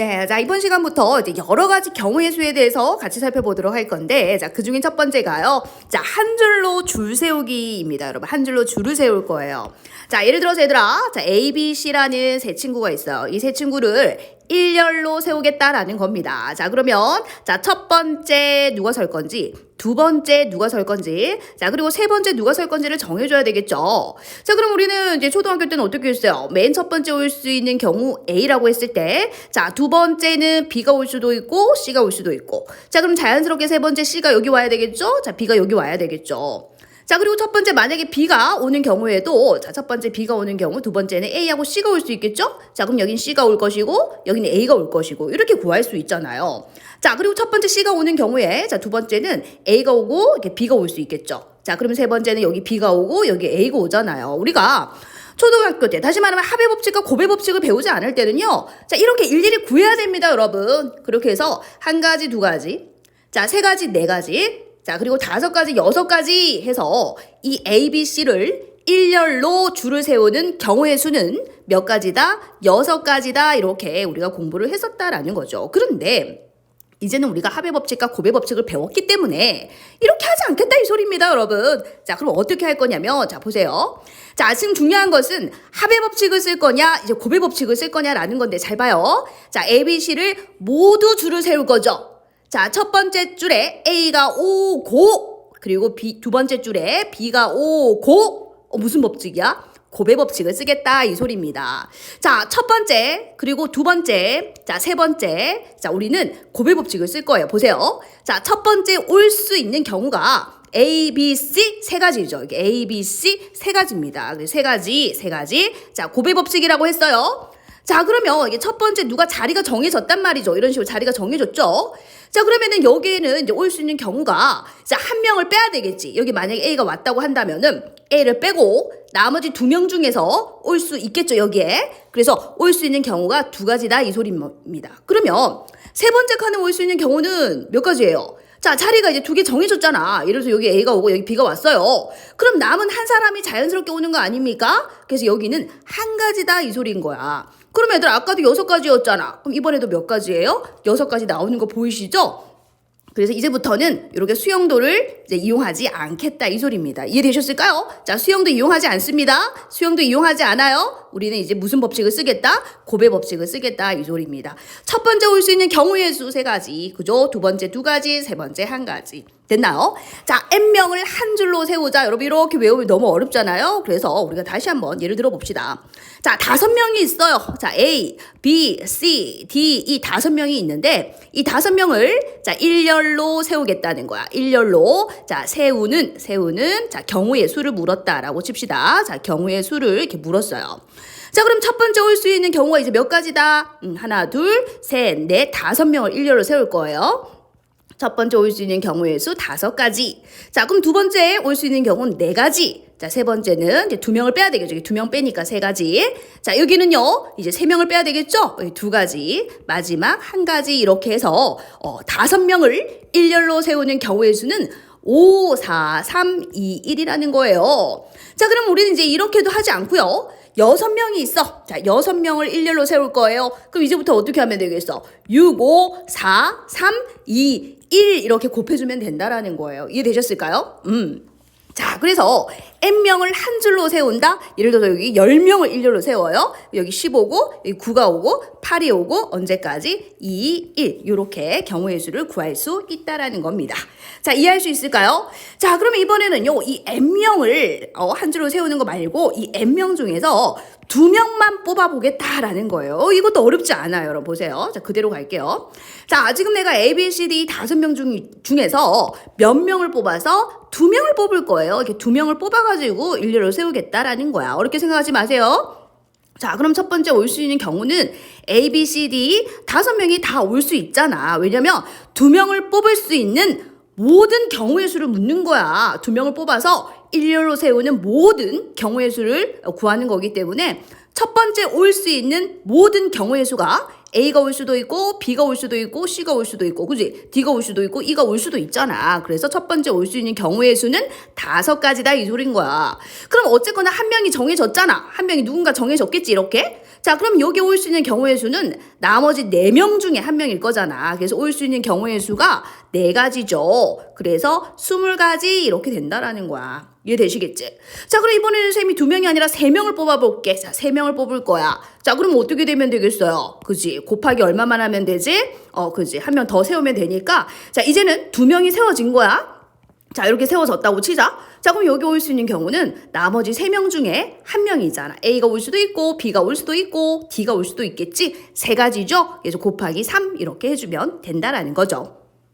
네, 자, 이번 시간부터 이제 여러 가지 경우의 수에 대해서 같이 살펴보도록 할 건데, 자, 그 중에 첫 번째가요. 자, 한 줄로 줄 세우기입니다. 여러분, 한 줄로 줄을 세울 거예요. 자, 예를 들어서 얘들아, 자, A, B, C라는 세 친구가 있어요. 이 세 친구를 일렬로 세우겠다라는 겁니다. 자, 그러면, 자, 첫 번째 누가 설 건지, 두 번째 누가 설 건지, 자, 그리고 세 번째 누가 설 건지를 정해줘야 되겠죠. 자, 그럼 우리는 이제 초등학교 때는 어떻게 했어요? 맨 첫 번째 올 수 있는 경우 A라고 했을 때, 자, 두 번째는 B가 올 수도 있고, C가 올 수도 있고. 자, 그럼 자연스럽게 세 번째 C가 여기 와야 되겠죠? 자, B가 여기 와야 되겠죠. 자, 그리고 첫 번째 만약에 B가 오는 경우에도, 자, 첫 번째 B가 오는 경우, 두 번째는 A하고 C가 올 수 있겠죠? 자, 그럼 여긴 C가 올 것이고, 여기는 A가 올 것이고, 이렇게 구할 수 있잖아요. 자, 그리고 첫 번째 C가 오는 경우에, 자, 두 번째는 A가 오고, 이렇게 B가 올 수 있겠죠? 자, 그러면 세 번째는 여기 B가 오고, 여기 A가 오잖아요. 우리가 초등학교 때, 다시 말하면 합의 법칙과 고배 법칙을 배우지 않을 때는요, 자, 이렇게 일일이 구해야 됩니다, 여러분. 그렇게 해서 한 가지, 두 가지, 자, 세 가지, 네 가지, 자, 그리고 다섯 가지, 여섯 가지 해서 이 A, B, C를 일렬로 줄을 세우는 경우의 수는 몇 가지다? 여섯 가지다. 이렇게 우리가 공부를 했었다라는 거죠. 그런데 이제는 우리가 합의 법칙과 고배 법칙을 배웠기 때문에 이렇게 하지 않겠다 이 소리입니다, 여러분. 자, 그럼 어떻게 할 거냐면, 자, 보세요. 자, 지금 중요한 것은 합의 법칙을 쓸 거냐, 이제 고배 법칙을 쓸 거냐라는 건데 잘 봐요. 자, A, B, C를 모두 줄을 세울 거죠. 자, 첫 번째 줄에 A가 오고, 그리고 두 번째 줄에 B가 오고, 무슨 법칙이야? 고배 법칙을 쓰겠다 이 소리입니다. 자, 첫 번째, 그리고 두 번째, 자, 세 번째, 자, 우리는 고배 법칙을 쓸 거예요. 보세요. 자, 첫 번째 올 수 있는 경우가 A, B, C 세 가지죠. 이게 A, B, C 세 가지입니다. 세 가지. 자, 고배 법칙이라고 했어요. 자, 그러면 이게 첫 번째 누가 자리가 정해졌단 말이죠. 이런 식으로 자리가 정해졌죠. 자, 그러면은 여기에는 이제 올 수 있는 경우가 자, 한 명을 빼야 되겠지. 여기 만약에 A가 왔다고 한다면은 A를 빼고 나머지 두 명 중에서 올 수 있겠죠, 여기에. 그래서 올 수 있는 경우가 두 가지다 이 소리입니다. 그러면 세 번째 칸에 올 수 있는 경우는 몇 가지예요? 자, 자리가 이제 두 개 정해졌잖아. 예를 들어서 여기 A가 오고 여기 B가 왔어요. 그럼 남은 한 사람이 자연스럽게 오는 거 아닙니까? 그래서 여기는 한 가지다 이 소리인 거야. 그럼 얘들아, 아까도 여섯 가지였잖아. 그럼 이번에도 몇 가지예요? 여섯 가지 나오는 거 보이시죠? 그래서 이제부터는 이렇게 수영도를 이제 이용하지 않겠다 이 소리입니다. 이해되셨을까요? 자, 수영도 이용하지 않습니다. 수영도 이용하지 않아요. 우리는 이제 무슨 법칙을 쓰겠다? 고배 법칙을 쓰겠다 이 소리입니다. 첫 번째 올 수 있는 경우의 수 세 가지, 그죠? 두 번째 두 가지, 세 번째 한 가지. 됐나요? 자, N명을 한 줄로 세우자. 여러분 이렇게 외우면 너무 어렵잖아요. 그래서 우리가 다시 한번 예를 들어 봅시다. 자, 5명이 있어요. 자, A, B, C, D 이 5명이 있는데 이 5명을 자, 일렬로 세우겠다는 거야. 일렬로. 자, 세우는 자, 경우의 수를 물었다라고 칩시다. 자, 경우의 수를 이렇게 물었어요. 자, 그럼 첫 번째 올 수 있는 경우가 이제 몇 가지다? 하나, 둘, 셋, 넷, 5명을 일렬로 세울 거예요. 첫 번째 올 수 있는 경우의 수 5가지. 자, 그럼 두 번째 올 수 있는 경우는 4가지. 자, 세 번째는 이제 2명을 빼야 되겠죠. 2명 빼니까 3가지. 자, 여기는요, 이제 3명을 빼야 되겠죠? 2가지. 마지막 1가지 이렇게 해서 5명을 일렬로 세우는 경우의 수는 5, 4, 3, 2, 1이라는 거예요. 자, 그럼 우리는 이제 이렇게도 하지 않고요. 6명이 있어. 자, 6명을 일렬로 세울 거예요. 그럼 이제부터 어떻게 하면 되겠어? 6, 5, 4, 3, 2, 1 이렇게 곱해주면 된다라는 거예요. 이해되셨을까요? 자, 그래서 N명을 한 줄로 세운다? 예를 들어서 여기 10명을 일렬로 세워요. 여기 15고, 여기 9가 오고, 8이 오고, 언제까지? 2, 1. 이렇게 경우의 수를 구할 수 있다라는 겁니다. 자, 이해할 수 있을까요? 자, 그러면 이번에는요, 이 N명을 한 줄로 세우는 거 말고, 이 N명 중에서 2명만 뽑아보겠다라는 거예요. 이것도 어렵지 않아요. 여러분 보세요. 자, 그대로 갈게요. 자, 지금 내가 A, B, C, D 5명 중에서 몇 명을 뽑아서 2명을 뽑을 거예요. 이렇게 2명을 뽑아가지고 일렬로 세우겠다라는 거야. 어렵게 생각하지 마세요. 자, 그럼 첫 번째 올 수 있는 경우는 A, B, C, D 5명이 다 올 수 있잖아. 왜냐면 2명을 뽑을 수 있는 모든 경우의 수를 묻는 거야. 2명을 뽑아서 일렬로 세우는 모든 경우의 수를 구하는 거기 때문에 첫 번째 올 수 있는 모든 경우의 수가 A가 올 수도 있고 B가 올 수도 있고 C가 올 수도 있고 그지? D가 올 수도 있고 E가 올 수도 있잖아. 그래서 첫 번째 올 수 있는 경우의 수는 5가지다 이 소린 거야. 그럼 어쨌거나 한 명이 정해졌잖아. 한 명이 누군가 정해졌겠지 이렇게. 자 그럼 여기 올 수 있는 경우의 수는 나머지 4명 중에 한 명일 거잖아. 그래서 올 수 있는 경우의 수가 4가지죠. 그래서 20가지 이렇게 된다라는 거야. 이해되시겠지? 자 그럼 이번에는 쌤이 2명이 아니라 3명을 뽑아볼게. 자 3명을 뽑을 거야. 자 그럼 어떻게 되면 되겠어요? 그지? 곱하기 얼마만 하면 되지? 그지? 한 명 더 세우면 되니까 자 이제는 2명이 세워진 거야. 자 이렇게 세워졌다고 치자. 자 그럼 여기 올 수 있는 경우는 나머지 3명 중에 한 명이잖아. A가 올 수도 있고 B가 올 수도 있고 D가 올 수도 있겠지. 3가지죠. 그래서 곱하기 3 이렇게 해주면 된다라는 거죠.